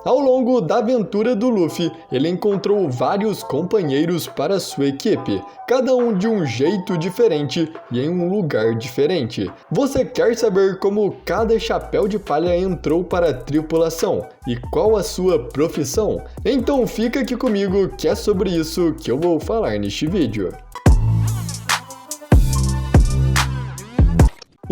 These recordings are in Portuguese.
Ao longo da aventura do Luffy, ele encontrou vários companheiros para sua equipe, cada um de um jeito diferente e em um lugar diferente. Você quer saber como cada chapéu de palha entrou para a tripulação e qual a sua profissão? Então fica aqui comigo que é sobre isso que eu vou falar neste vídeo.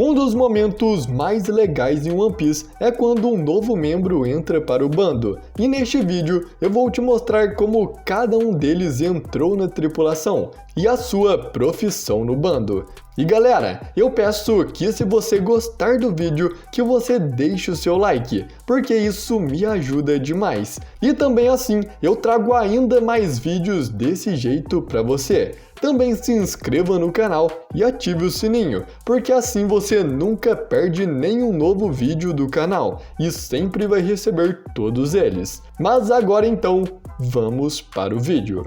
Um dos momentos mais legais em One Piece é quando um novo membro entra para o bando, e neste vídeo eu vou te mostrar como cada um deles entrou na tripulação e a sua profissão no bando. E galera, eu peço que se você gostar do vídeo, que você deixe o seu like, porque isso me ajuda demais. E também assim, eu trago ainda mais vídeos desse jeito para você. Também se inscreva no canal e ative o sininho, porque assim você nunca perde nenhum novo vídeo do canal e sempre vai receber todos eles. Mas agora então, vamos para o vídeo.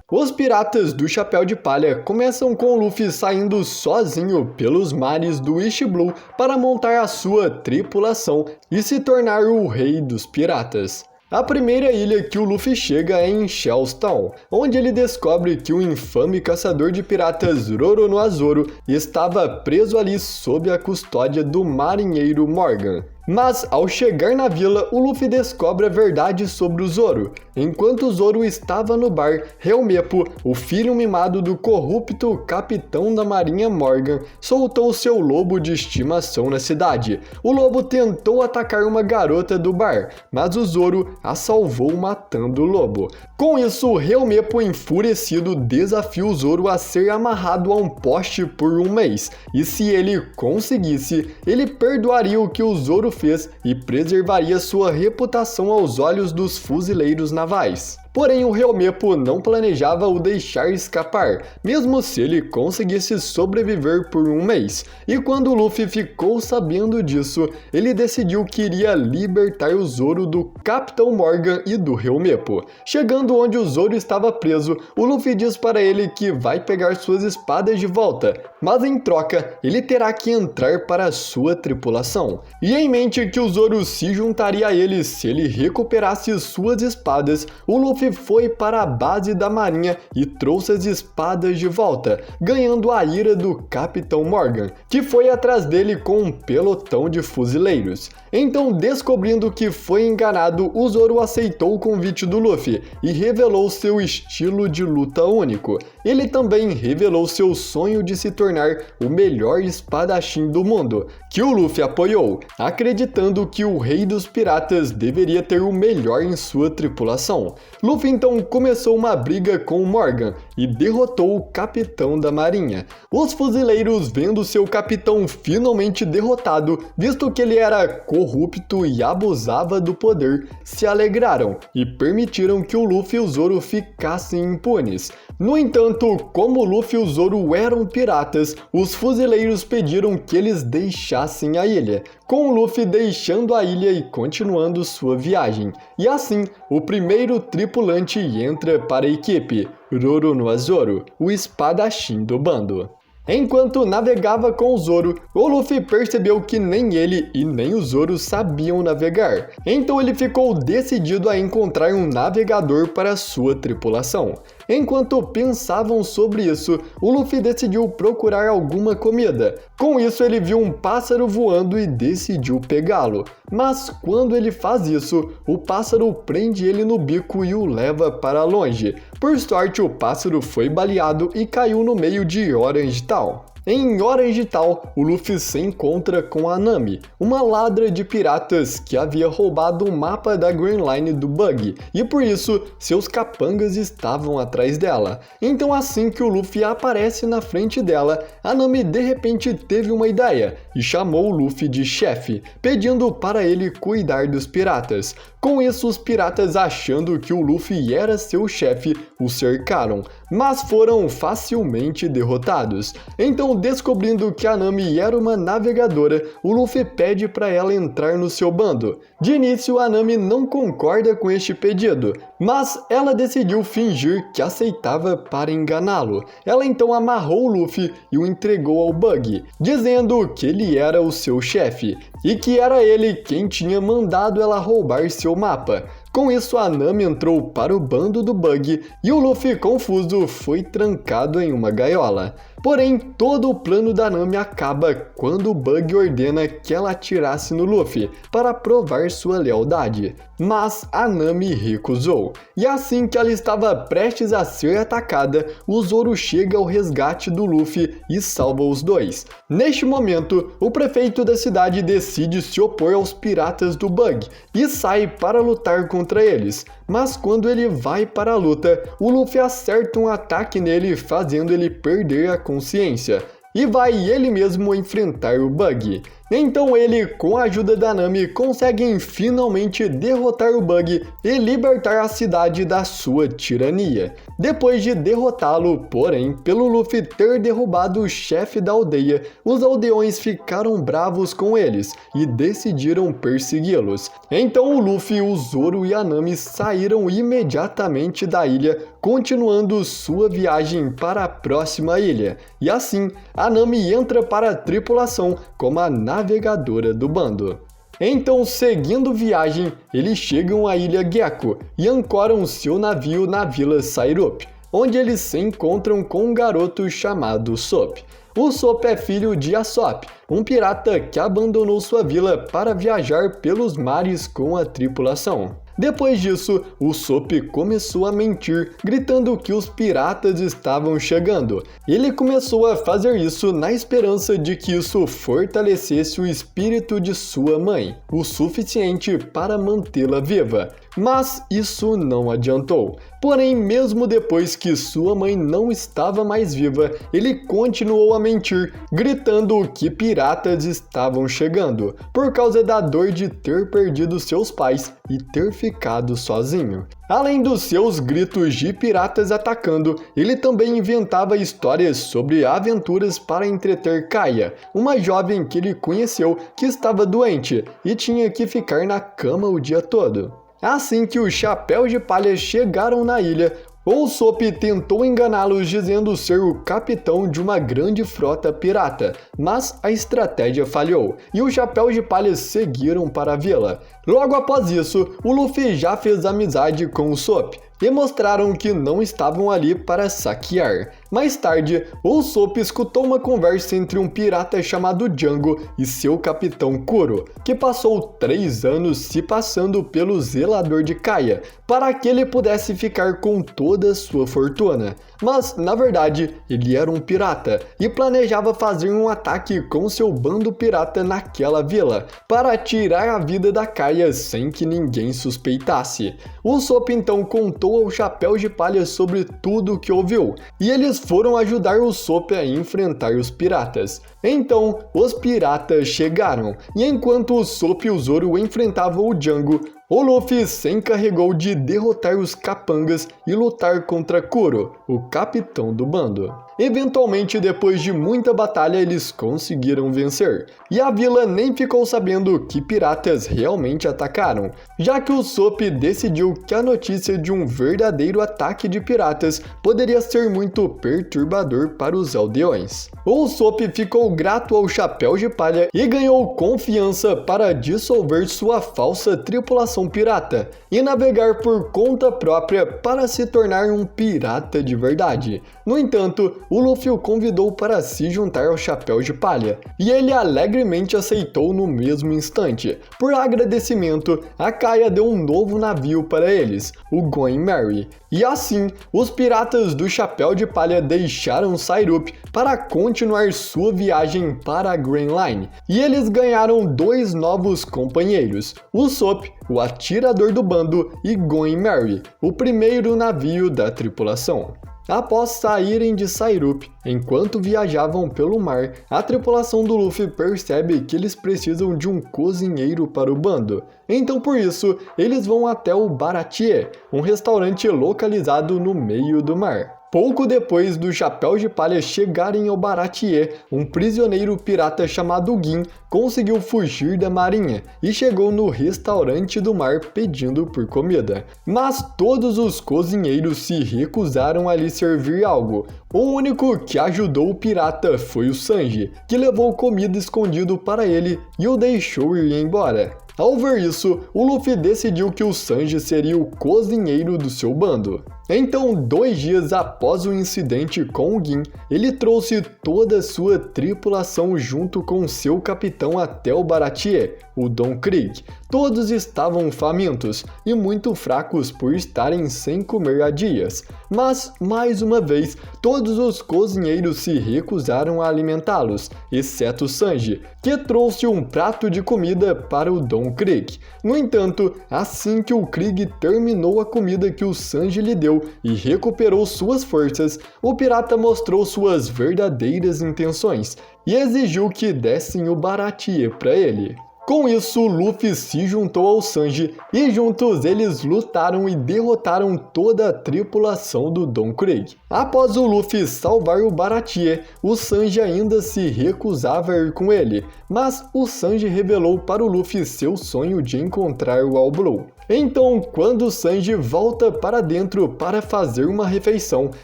Os piratas do Chapéu de Palha começam com Luffy saindo sozinho pelos mares do East Blue para montar a sua tripulação e se tornar o rei dos piratas. A primeira ilha que o Luffy chega é em Shells Town, onde ele descobre que o infame caçador de piratas Roronoa Zoro estava preso ali sob a custódia do marinheiro Morgan. Mas, ao chegar na vila, o Luffy descobre a verdade sobre o Zoro. Enquanto o Zoro estava no bar, Helmepo, o filho mimado do corrupto capitão da marinha Morgan, soltou seu lobo de estimação na cidade. O lobo tentou atacar uma garota do bar, mas o Zoro a salvou matando o lobo. Com isso, Helmepo, enfurecido, desafia o Zoro a ser amarrado a um poste por um mês, e se ele conseguisse, ele perdoaria o que o Zoro fez e preservaria sua reputação aos olhos dos fuzileiros navais. Porém, o Helmepo não planejava o deixar escapar, mesmo se ele conseguisse sobreviver por um mês. E quando Luffy ficou sabendo disso, ele decidiu que iria libertar o Zoro do Capitão Morgan e do Helmepo. Chegando onde o Zoro estava preso, o Luffy diz para ele que vai pegar suas espadas de volta, mas em troca, ele terá que entrar para a sua tripulação. E em mente que o Zoro se juntaria a ele se ele recuperasse suas espadas, o Luffy foi para a base da marinha e trouxe as espadas de volta, ganhando a ira do Capitão Morgan, que foi atrás dele com um pelotão de fuzileiros. Então, descobrindo que foi enganado, o Zoro aceitou o convite do Luffy e revelou seu estilo de luta único. Ele também revelou seu sonho de se tornar o melhor espadachim do mundo, que o Luffy apoiou, acreditando que o rei dos piratas deveria ter o melhor em sua tripulação. Luffy então começou uma briga com Morgan e derrotou o capitão da marinha. Os fuzileiros, vendo seu capitão finalmente derrotado, visto que ele era corrupto e abusava do poder, se alegraram e permitiram que o Luffy e o Zoro ficassem impunes. No entanto, como o Luffy e o Zoro eram piratas, os fuzileiros pediram que eles deixassem a ilha, com o Luffy deixando a ilha e continuando sua viagem. E assim, o primeiro tripulante entra para a equipe, Roronoa Zoro, o espadachim do bando. Enquanto navegava com o Zoro, o Luffy percebeu que nem ele e nem o Zoro sabiam navegar. Então ele ficou decidido a encontrar um navegador para sua tripulação. Enquanto pensavam sobre isso, o Luffy decidiu procurar alguma comida. Com isso, ele viu um pássaro voando e decidiu pegá-lo. Mas quando ele faz isso, o pássaro prende ele no bico e o leva para longe. Por sorte, o pássaro foi baleado e caiu no meio de Orange Town. Em Orange Town, o Luffy se encontra com a Nami, uma ladra de piratas que havia roubado o mapa da Grand Line do Bug, e por isso seus capangas estavam atrás dela. Então assim que o Luffy aparece na frente dela, a Nami de repente teve uma ideia e chamou o Luffy de chefe, pedindo para ele cuidar dos piratas. Com isso, os piratas, achando que o Luffy era seu chefe, o cercaram, mas foram facilmente derrotados. Então descobrindo que a Nami era uma navegadora, o Luffy pede para ela entrar no seu bando. De início, a Nami não concorda com este pedido, mas ela decidiu fingir que aceitava para enganá-lo. Ela então amarrou o Luffy e o entregou ao Bug, dizendo que ele era o seu chefe e que era ele quem tinha mandado ela roubar seu mapa. Com isso, a Nami entrou para o bando do Bug e o Luffy, confuso, foi trancado em uma gaiola. Porém, todo o plano da Nami acaba quando o Bug ordena que ela atirasse no Luffy para provar sua lealdade. Mas a Nami recusou. E assim que ela estava prestes a ser atacada, o Zoro chega ao resgate do Luffy e salva os dois. Neste momento, o prefeito da cidade decide se opor aos piratas do Bug e sai para lutar contra eles. Mas quando ele vai para a luta, o Luffy acerta um ataque nele, fazendo ele perder a consciência. E vai ele mesmo enfrentar o Bug. Então ele, com a ajuda da Nami, conseguem finalmente derrotar o Bug e libertar a cidade da sua tirania. Depois de derrotá-lo, porém, pelo Luffy ter derrubado o chefe da aldeia, os aldeões ficaram bravos com eles e decidiram persegui-los. Então o Luffy, o Zoro e a Nami saíram imediatamente da ilha, continuando sua viagem para a próxima ilha. E assim, a Nami entra para a tripulação como a navegadora do bando. Então, seguindo viagem, eles chegam à Ilha Gecko e ancoram seu navio na Vila Sairup, onde eles se encontram com um garoto chamado Sop. O Sop é filho de Asop, um pirata que abandonou sua vila para viajar pelos mares com a tripulação. Depois disso, o Sop começou a mentir, gritando que os piratas estavam chegando. Ele começou a fazer isso na esperança de que isso fortalecesse o espírito de sua mãe, o suficiente para mantê-la viva. Mas isso não adiantou. Porém, mesmo depois que sua mãe não estava mais viva, ele continuou a mentir, gritando que piratas estavam chegando, por causa da dor de ter perdido seus pais e ter ficado sozinho. Além dos seus gritos de piratas atacando, ele também inventava histórias sobre aventuras para entreter Kaya, uma jovem que ele conheceu que estava doente e tinha que ficar na cama o dia todo. Assim que os Chapéus de Palha chegaram na ilha, o Sop tentou enganá-los dizendo ser o capitão de uma grande frota pirata, mas a estratégia falhou e os Chapéus de Palha seguiram para a vila. Logo após isso, o Luffy já fez amizade com o Sop e mostraram que não estavam ali para saquear. Mais tarde, o Sop escutou uma conversa entre um pirata chamado Django e seu capitão Kuro, que passou 3 anos se passando pelo zelador de Kaya, para que ele pudesse ficar com toda a sua fortuna. Mas, na verdade, ele era um pirata e planejava fazer um ataque com seu bando pirata naquela vila, para tirar a vida da Kaya sem que ninguém suspeitasse. O Sop então contou ao Chapéu de Palha sobre tudo o que ouviu, e eles foram ajudar o Sop a enfrentar os piratas. Então, os piratas chegaram, e enquanto o Sop e o Zoro enfrentavam o Django, o Luffy se encarregou de derrotar os capangas e lutar contra Kuro, o capitão do bando. Eventualmente, depois de muita batalha, eles conseguiram vencer, e a vila nem ficou sabendo que piratas realmente atacaram, já que o Sop decidiu que a notícia de um verdadeiro ataque de piratas poderia ser muito perturbador para os aldeões. O Sop ficou grato ao Chapéu de Palha e ganhou confiança para dissolver sua falsa tripulação pirata e navegar por conta própria para se tornar um pirata de verdade. No entanto, o Luffy o convidou para se juntar ao Chapéu de Palha, e ele alegremente aceitou no mesmo instante. Por agradecimento, a Kaya deu um novo navio para eles, o Going Merry. E assim, os piratas do Chapéu de Palha deixaram Sairup para continuar sua viagem para a Grand Line, e eles ganharam 2 novos companheiros, o Sop, o atirador do bando, e Going Merry, o primeiro navio da tripulação. Após saírem de Sairup, enquanto viajavam pelo mar, a tripulação do Luffy percebe que eles precisam de um cozinheiro para o bando. Então por isso, eles vão até o Baratie, um restaurante localizado no meio do mar. Pouco depois do Chapéu de Palha chegarem ao Baratie, um prisioneiro pirata chamado Gin conseguiu fugir da marinha e chegou no restaurante do mar pedindo por comida. Mas todos os cozinheiros se recusaram a lhe servir algo. O único que ajudou o pirata foi o Sanji, que levou comida escondido para ele e o deixou ir embora. Ao ver isso, o Luffy decidiu que o Sanji seria o cozinheiro do seu bando. Então, 2 dias após o incidente com o Gin, ele trouxe toda a sua tripulação junto com seu capitão até o Baratie, o Don Krieg. Todos estavam famintos e muito fracos por estarem sem comer há dias. Mas, mais uma vez, todos os cozinheiros se recusaram a alimentá-los, exceto Sanji, que trouxe um prato de comida para o Don Krieg. No entanto, assim que o Krieg terminou a comida que o Sanji lhe deu e recuperou suas forças, o pirata mostrou suas verdadeiras intenções e exigiu que dessem o Baratie para ele. Com isso, Luffy se juntou ao Sanji e juntos eles lutaram e derrotaram toda a tripulação do Don Krieg. Após o Luffy salvar o Baratie, o Sanji ainda se recusava a ir com ele, mas o Sanji revelou para o Luffy seu sonho de encontrar o All Blue. Então, quando o Sanji volta para dentro para fazer uma refeição,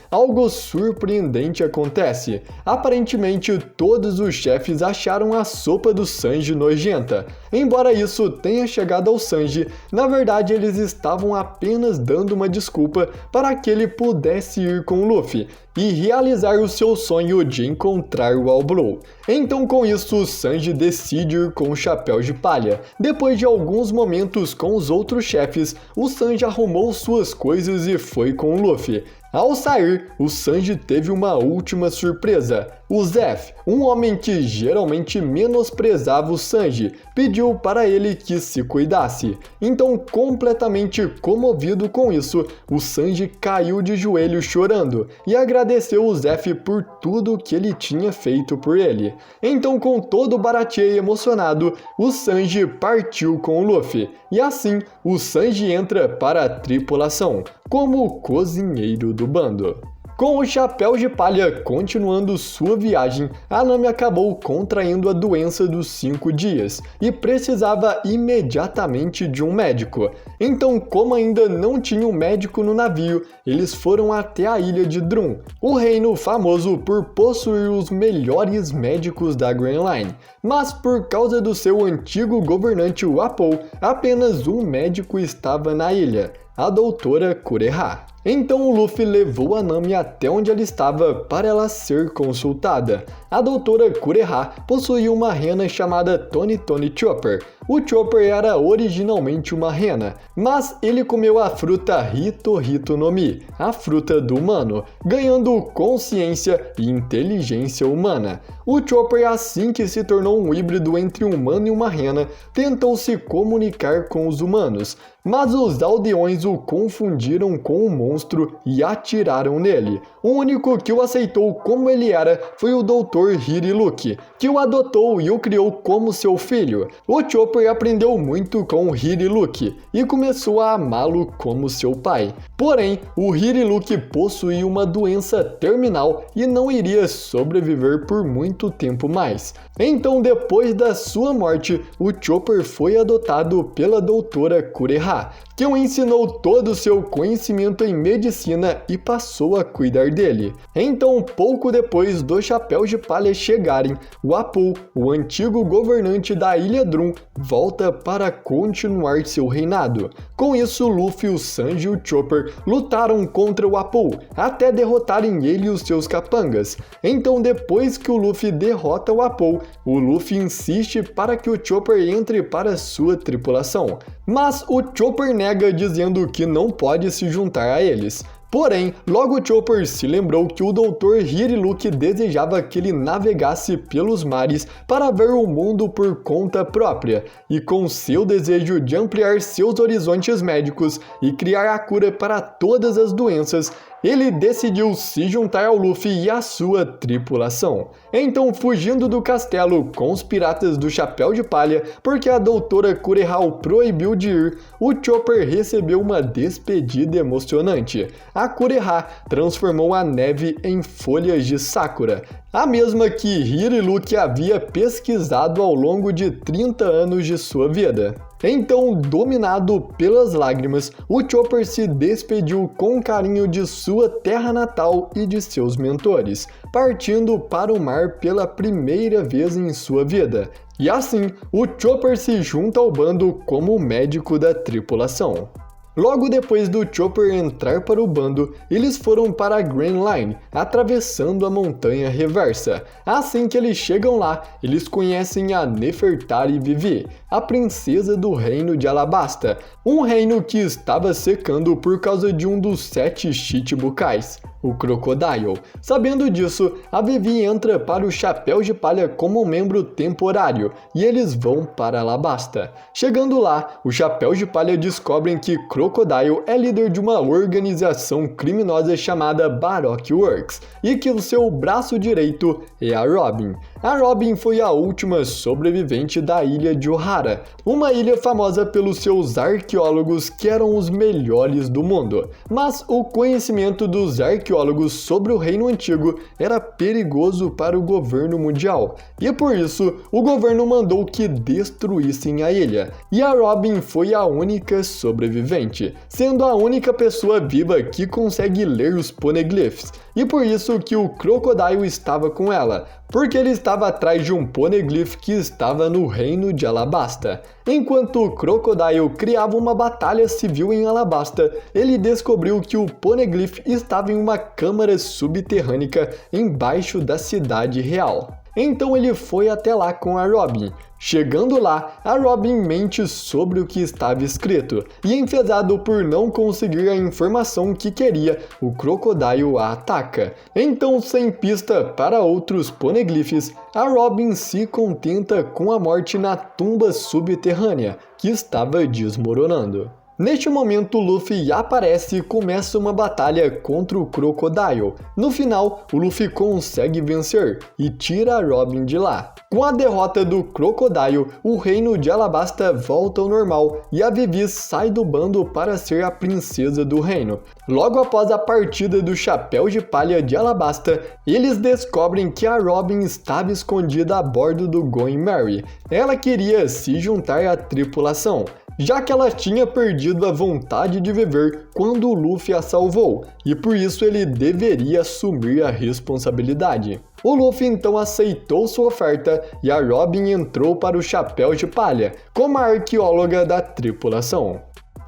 algo surpreendente acontece. Aparentemente, todos os chefes acharam a sopa do Sanji nojenta. Embora isso tenha chegado ao Sanji, na verdade eles estavam apenas dando uma desculpa para que ele pudesse ir com o Luffy e realizar o seu sonho de encontrar o All Blue. Então, com isso, o Sanji decide ir com o Chapéu de Palha. Depois de alguns momentos com os outros chefes, o Sanji arrumou suas coisas e foi com o Luffy. Ao sair, o Sanji teve uma última surpresa. O Zeff, um homem que geralmente menosprezava o Sanji, pediu para ele que se cuidasse. Então, completamente comovido com isso, o Sanji caiu de joelhos chorando e agradeceu o Zeff por tudo que ele tinha feito por ele. Então, com todo o Baratie emocionado, o Sanji partiu com o Luffy. E assim, o Sanji entra para a tripulação, como o cozinheiro do bando. Com o Chapéu de Palha continuando sua viagem, a Nami acabou contraindo a doença dos 5 dias e precisava imediatamente de um médico. Então, como ainda não tinha um médico no navio, eles foram até a ilha de Drum, o reino famoso por possuir os melhores médicos da Grand Line. Mas por causa do seu antigo governante, o Apple, apenas um médico estava na ilha, a doutora Kureha. Então o Luffy levou a Nami até onde ela estava para ela ser consultada. A doutora Kureha possuía uma rena chamada Tony Chopper. O Chopper era originalmente uma rena, mas ele comeu a fruta Hito no Mi, a fruta do humano, ganhando consciência e inteligência humana. O Chopper, assim que se tornou um híbrido entre um humano e uma rena, tentou se comunicar com os humanos, mas os aldeões o confundiram com um monstro e atiraram nele. O único que o aceitou como ele era foi o Dr. Hiriluki, que o adotou e o criou como seu filho. O Chopper aprendeu muito com o Hiriluki e começou a amá-lo como seu pai. Porém, o Hiriluki possuía uma doença terminal e não iria sobreviver por muito tempo mais. Então, depois da sua morte, o Chopper foi adotado pela doutora Kureha, que o ensinou todo o seu conhecimento em medicina e passou a cuidar dele. Então, pouco depois do Chapéu de Palha chegarem, o Apu, o antigo governante da Ilha Drum, volta para continuar seu reinado. Com isso, Luffy, o Sanji e o Chopper lutaram contra o Apu, até derrotarem ele e os seus capangas. Então, depois que o Luffy derrota o Apu, o Luffy insiste para que o Chopper entre para sua tripulação. Mas o Chopper nega, dizendo que não pode se juntar a eles. Porém, logo Chopper se lembrou que o Dr. Hiriluki desejava que ele navegasse pelos mares para ver o mundo por conta própria, e com seu desejo de ampliar seus horizontes médicos e criar a cura para todas as doenças, ele decidiu se juntar ao Luffy e à sua tripulação. Então, fugindo do castelo com os piratas do Chapéu de Palha, porque a doutora Kureha o proibiu de ir, o Chopper recebeu uma despedida emocionante. A Kureha transformou a neve em folhas de sakura, a mesma que Hiriluk havia pesquisado ao longo de 30 anos de sua vida. Então, dominado pelas lágrimas, o Chopper se despediu com carinho de sua terra natal e de seus mentores, partindo para o mar pela primeira vez em sua vida. E assim, o Chopper se junta ao bando como médico da tripulação. Logo depois do Chopper entrar para o bando, eles foram para a Grand Line, atravessando a montanha reversa. Assim que eles chegam lá, eles conhecem a Nefertari Vivi, a princesa do reino de Alabasta, um reino que estava secando por causa de um dos 7 Chichibukais, o Crocodile. Sabendo disso, a Vivi entra para o Chapéu de Palha como membro temporário e eles vão para Alabasta. Chegando lá, o Chapéu de Palha descobrem que Crocodile é líder de uma organização criminosa chamada Baroque Works e que o seu braço direito é a Robin. A Robin foi a última sobrevivente da ilha de Ohara, uma ilha famosa pelos seus arqueólogos que eram os melhores do mundo. Mas o conhecimento dos arqueólogos sobre o Reino Antigo era perigoso para o governo mundial, e por isso o governo mandou que destruíssem a ilha, e a Robin foi a única sobrevivente, sendo a única pessoa viva que consegue ler os poneglyphs, e por isso que o Crocodile estava com ela, porque ele estava atrás de um poneglyph que estava no reino de Alabasta. Enquanto o Crocodile criava uma batalha civil em Alabasta, ele descobriu que o poneglyph estava em uma câmara subterrânea embaixo da cidade real. Então ele foi até lá com a Robin. Chegando lá, a Robin mente sobre o que estava escrito, e enfesado por não conseguir a informação que queria, o Crocodile a ataca. Então, sem pista para outros poneglyphs, a Robin se contenta com a morte na tumba subterrânea, que estava desmoronando. Neste momento, Luffy aparece e começa uma batalha contra o Crocodile. No final, o Luffy consegue vencer e tira a Robin de lá. Com a derrota do Crocodile, o reino de Alabasta volta ao normal e a Vivi sai do bando para ser a princesa do reino. Logo após a partida do Chapéu de Palha de Alabasta, eles descobrem que a Robin estava escondida a bordo do Going Merry. Ela queria se juntar à tripulação, já que ela tinha perdido a vontade de viver quando o Luffy a salvou, e por isso ele deveria assumir a responsabilidade. O Luffy então aceitou sua oferta e a Robin entrou para o Chapéu de Palha, como a arqueóloga da tripulação.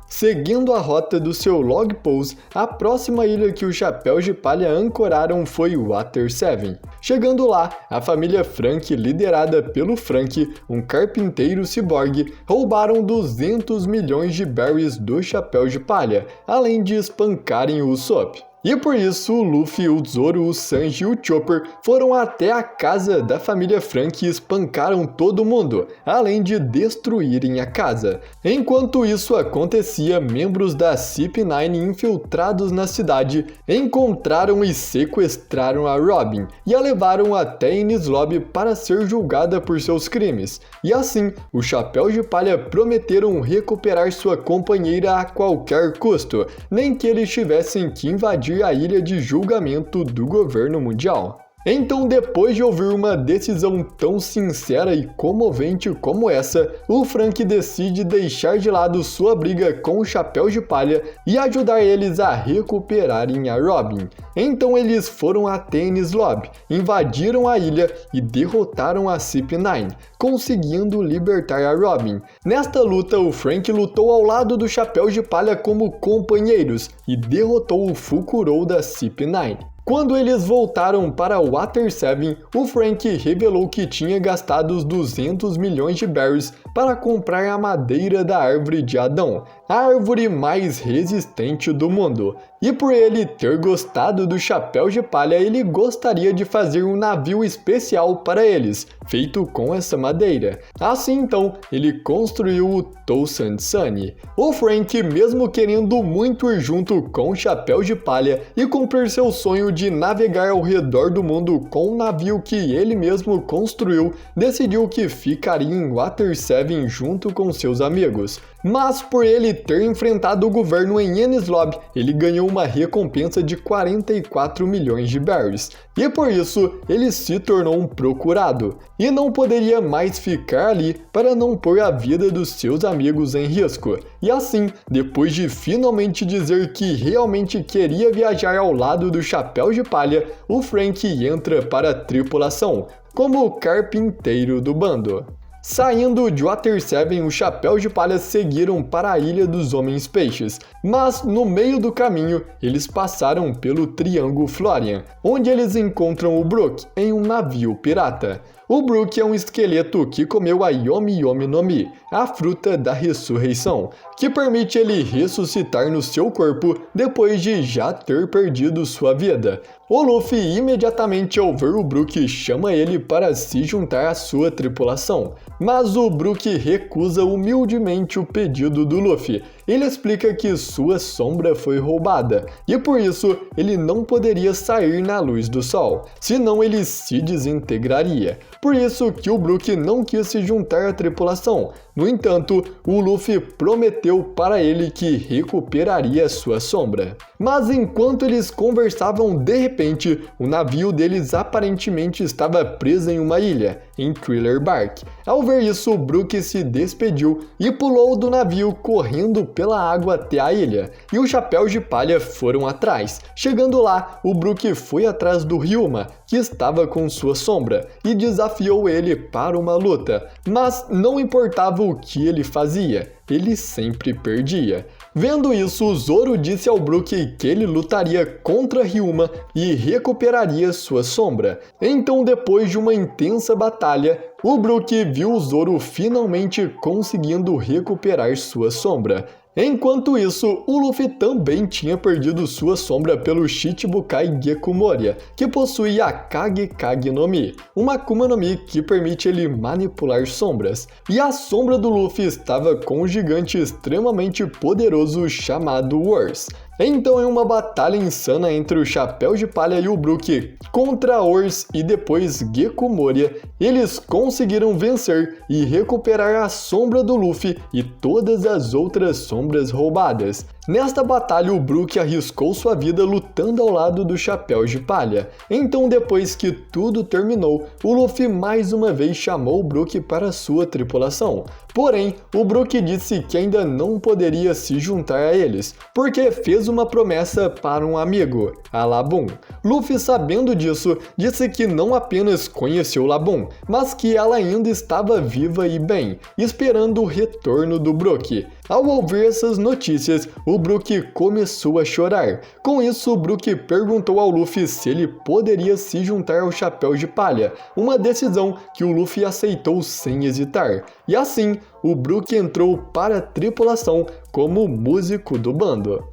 Seguindo a rota do seu log post, a próxima ilha que os Chapéus de Palha ancoraram foi Water 7. Chegando lá, a família Frank, liderada pelo Frank, um carpinteiro ciborgue, roubaram 200 milhões de berries do Chapéu de Palha, além de espancarem o Usopp. E por isso, o Luffy, o Zoro, o Sanji e o Chopper foram até a casa da família Frank e espancaram todo mundo, além de destruírem a casa. Enquanto isso acontecia, membros da CP9 infiltrados na cidade encontraram e sequestraram a Robin e a levaram até Enies Lobby para ser julgada por seus crimes. E assim, os Chapéus de Palha prometeram recuperar sua companheira a qualquer custo, nem que eles tivessem que invadir a ilha de julgamento do governo mundial. Então, depois de ouvir uma decisão tão sincera e comovente como essa, o Frank decide deixar de lado sua briga com o Chapéu de Palha e ajudar eles a recuperarem a Robin. Então eles foram até Enies Lobby, invadiram a ilha e derrotaram a CP9, conseguindo libertar a Robin. Nesta luta, o Frank lutou ao lado do Chapéu de Palha como companheiros e derrotou o Fukurou da CP9. Quando eles voltaram para Water 7, o Frank revelou que tinha gastado os 200 milhões de berries para comprar a madeira da árvore de Adão. a árvore mais resistente do mundo. E por ele ter gostado do chapéu de palha, ele gostaria de fazer um navio especial para eles, feito com essa madeira. Assim então, ele construiu o Toussaint Sunny. O Frank, mesmo querendo muito ir junto com o chapéu de palha e cumprir seu sonho de navegar ao redor do mundo com um navio que ele mesmo construiu, decidiu que ficaria em Water 7 junto com seus amigos. Mas por ele ter enfrentado o governo em Enies Lobby, ele ganhou uma recompensa de 44 milhões de berries. E por isso, ele se tornou um procurado. E não poderia mais ficar ali para não pôr a vida dos seus amigos em risco. E assim, depois de finalmente dizer que realmente queria viajar ao lado do chapéu de palha, o Frank entra para a tripulação, como o carpinteiro do bando. Saindo de Water 7, os chapéus de palha seguiram para a Ilha dos Homens Peixes, mas no meio do caminho eles passaram pelo Triângulo Florian, onde eles encontram o Brook em um navio pirata. O Brook é um esqueleto que comeu a Yomi Yomi no Mi, a fruta da ressurreição, que permite ele ressuscitar no seu corpo depois de já ter perdido sua vida. O Luffy, imediatamente ao ver o Brook, chama ele para se juntar à sua tripulação, mas o Brook recusa humildemente o pedido do Luffy. Ele explica que sua sombra foi roubada, e por isso ele não poderia sair na luz do sol, senão ele se desintegraria. Por isso que o Brook não quis se juntar à tripulação. No entanto, o Luffy prometeu para ele que recuperaria sua sombra. Mas enquanto eles conversavam, de repente, o navio deles aparentemente estava preso em uma ilha, em Thriller Bark. Ao ver isso, o Brook se despediu e pulou do navio correndo pela água até a ilha, e os chapéus de palha foram atrás. Chegando lá, o Brook foi atrás do Ryuma, que estava com sua sombra, e desafiou ele para uma luta, mas não importava o que ele fazia, ele sempre perdia. Vendo isso, Zoro disse ao Brook que ele lutaria contra Ryuma e recuperaria sua sombra. Então, depois de uma intensa batalha, o Brook viu o Zoro finalmente conseguindo recuperar sua sombra. Enquanto isso, o Luffy também tinha perdido sua sombra pelo Shichibukai Geku Moria, que possui a Kage Kage no Mi, uma Akuma no Mi que permite ele manipular sombras. E a sombra do Luffy estava com um gigante extremamente poderoso chamado Ors. Então, em uma batalha insana entre o Chapéu de Palha e o Brook contra Ors e depois Geku Moria, eles conseguiram vencer e recuperar a sombra do Luffy e todas as outras sombras roubadas. Nesta batalha, o Brook arriscou sua vida lutando ao lado do Chapéu de Palha. Então, depois que tudo terminou, o Luffy mais uma vez chamou o Brook para sua tripulação. Porém, o Brook disse que ainda não poderia se juntar a eles, porque fez uma promessa para um amigo, a Laboon. Luffy, sabendo disso, disse que não apenas conheceu Laboon, mas que ela ainda estava viva e bem, esperando o retorno do Brook. Ao ouvir essas notícias, o Brook começou a chorar. Com isso, o Brook perguntou ao Luffy se ele poderia se juntar ao Chapéu de Palha, uma decisão que o Luffy aceitou sem hesitar. E assim, o Brook entrou para a tripulação como músico do bando.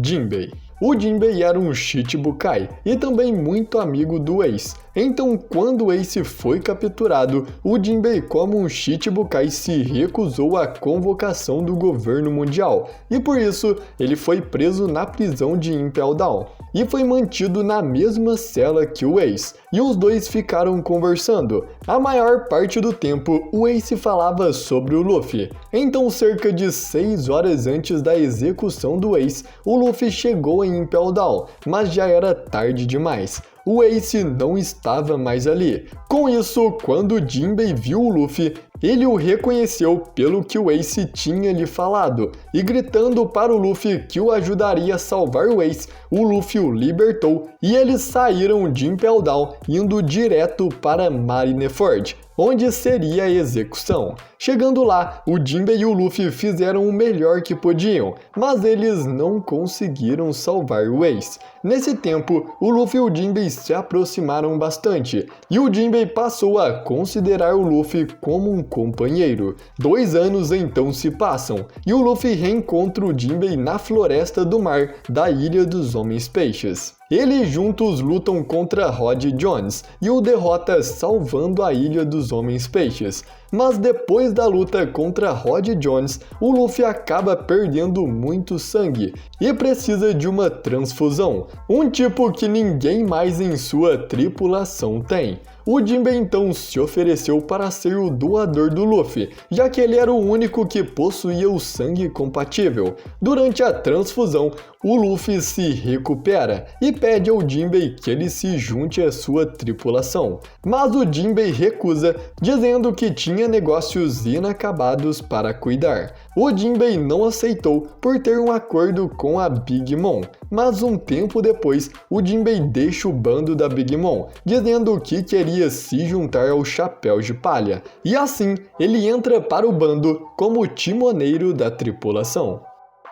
Jinbei. O Jinbei era um Shichibukai e também muito amigo do Ace. Então, quando o Ace foi capturado, o Jinbei, como um Shichibukai, se recusou à convocação do governo mundial, e por isso ele foi preso na prisão de Impel Down e foi mantido na mesma cela que o Ace, e os dois ficaram conversando. A maior parte do tempo, o Ace falava sobre o Luffy. Então, cerca de 6 horas antes da execução do Ace, o Luffy chegou em Impel Down, mas já era tarde demais. O Ace não estava mais ali. Com isso, quando Jinbei viu o Luffy, ele o reconheceu pelo que o Ace tinha lhe falado, e gritando para o Luffy que o ajudaria a salvar o Ace, o Luffy o libertou e eles saíram de Impel Down indo direto para Marineford. onde seria a execução. Chegando lá, o Jinbei e o Luffy fizeram o melhor que podiam, mas eles não conseguiram salvar o Ace. Nesse tempo, o Luffy e o Jinbei se aproximaram bastante, e o Jinbei passou a considerar o Luffy como um companheiro. 2 anos então se passam, e o Luffy reencontra o Jinbei na floresta do mar da Ilha dos Homens Peixes. Eles juntos lutam contra Rod Jones e o derrota salvando a Ilha dos Homens Peixes. Mas depois da luta contra Rod Jones, o Luffy acaba perdendo muito sangue e precisa de uma transfusão, um tipo que ninguém mais em sua tripulação tem. O Jinbei então se ofereceu para ser o doador do Luffy, já que ele era o único que possuía o sangue compatível. Durante a transfusão, o Luffy se recupera e pede ao Jinbei que ele se junte à sua tripulação. Mas o Jinbei recusa, dizendo que tinha negócios inacabados para cuidar. O Jinbei não aceitou por ter um acordo com a Big Mom, mas um tempo depois, o Jinbei deixa o bando da Big Mom, dizendo que queria se juntar ao Chapéu de Palha, e assim ele entra para o bando como timoneiro da tripulação.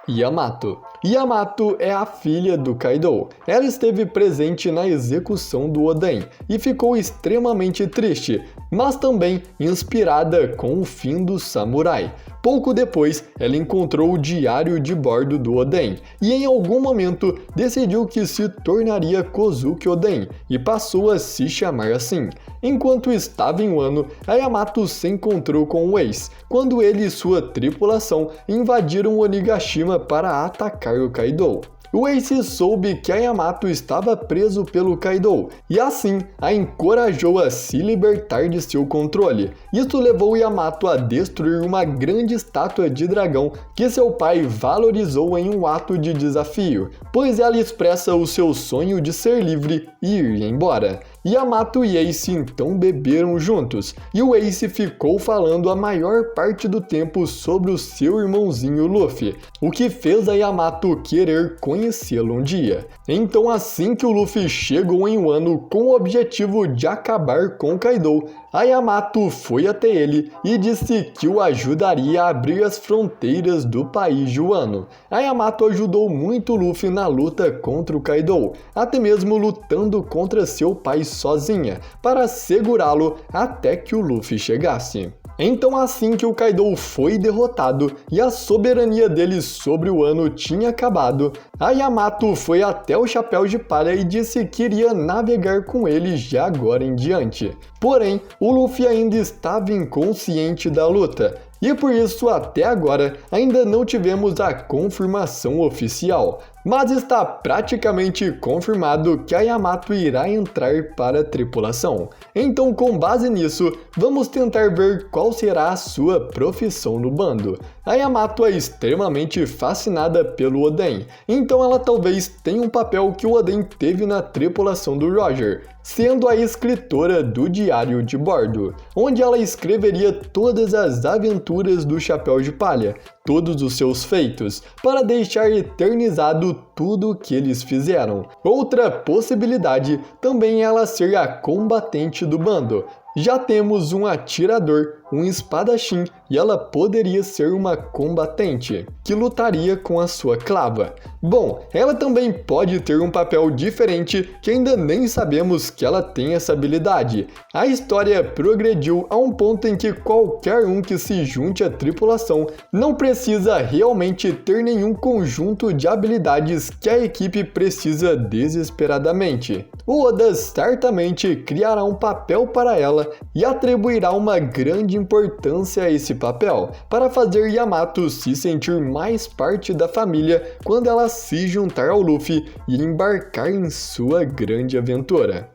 Yamato. Yamato é a filha do Kaido. Ela esteve presente na execução do Oden e ficou extremamente triste, mas também inspirada com o fim do samurai. Pouco depois, ela encontrou o diário de bordo do Oden e em algum momento decidiu que se tornaria Kozuki Oden e passou a se chamar assim. Enquanto estava em Wano, a Yamato se encontrou com o Ace, quando ele e sua tripulação invadiram Onigashima para atacar o Kaido. O Ace soube que a Yamato estava preso pelo Kaido e assim a encorajou a se libertar de seu controle. Isso levou Yamato a destruir uma grande estátua de dragão que seu pai valorizou em um ato de desafio, pois ela expressa o seu sonho de ser livre e ir embora. Yamato e Ace então beberam juntos, e o Ace ficou falando a maior parte do tempo sobre o seu irmãozinho Luffy, o que fez a Yamato querer conhecê-lo um dia. Então assim que o Luffy chegou em Wano com o objetivo de acabar com Kaido, a Yamato foi até ele e disse que o ajudaria a abrir as fronteiras do país de Wano. A Yamato ajudou muito o Luffy na luta contra o Kaido, até mesmo lutando contra seu pai sozinha, para segurá-lo até que o Luffy chegasse. Então assim que o Kaido foi derrotado e a soberania dele sobre o Wano tinha acabado, a Yamato foi até o Chapéu de Palha e disse que iria navegar com ele já agora em diante. Porém, o Luffy ainda estava inconsciente da luta, e por isso até agora ainda não tivemos a confirmação oficial, mas está praticamente confirmado que a Yamato irá entrar para a tripulação. Então, com base nisso, vamos tentar ver qual será a sua profissão no bando. A Yamato é extremamente fascinada pelo Oden, então ela talvez tenha um papel que o Oden teve na tripulação do Roger, sendo a escritora do diário de bordo, onde ela escreveria todas as aventuras do Chapéu de Palha, todos os seus feitos, para deixar eternizado tudo o que eles fizeram. Outra possibilidade também é ela ser a combatente do bando. Já temos um atirador, um espadachim e ela poderia ser uma combatente, que lutaria com a sua clava. Bom, ela também pode ter um papel diferente que ainda nem sabemos que ela tem essa habilidade. A história progrediu a um ponto em que qualquer um que se junte à tripulação não precisa realmente ter nenhum conjunto de habilidades que a equipe precisa desesperadamente. O Oda certamente criará um papel para ela e atribuirá uma grande importância a esse papel, para fazer Yamato se sentir mais parte da família quando ela se juntar ao Luffy e embarcar em sua grande aventura.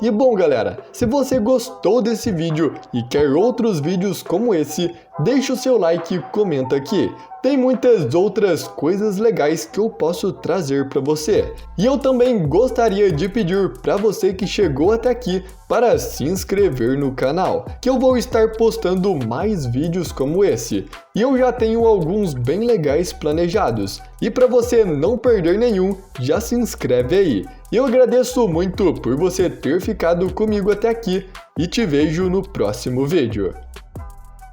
E bom galera, se você gostou desse vídeo e quer outros vídeos como esse, deixa o seu like e comenta aqui. Tem muitas outras coisas legais que eu posso trazer para você. E eu também gostaria de pedir para você que chegou até aqui para se inscrever no canal, que eu vou estar postando mais vídeos como esse. E eu já tenho alguns bem legais planejados. E para você não perder nenhum, já se inscreve aí. E eu agradeço muito por você ter ficado comigo até aqui e te vejo no próximo vídeo.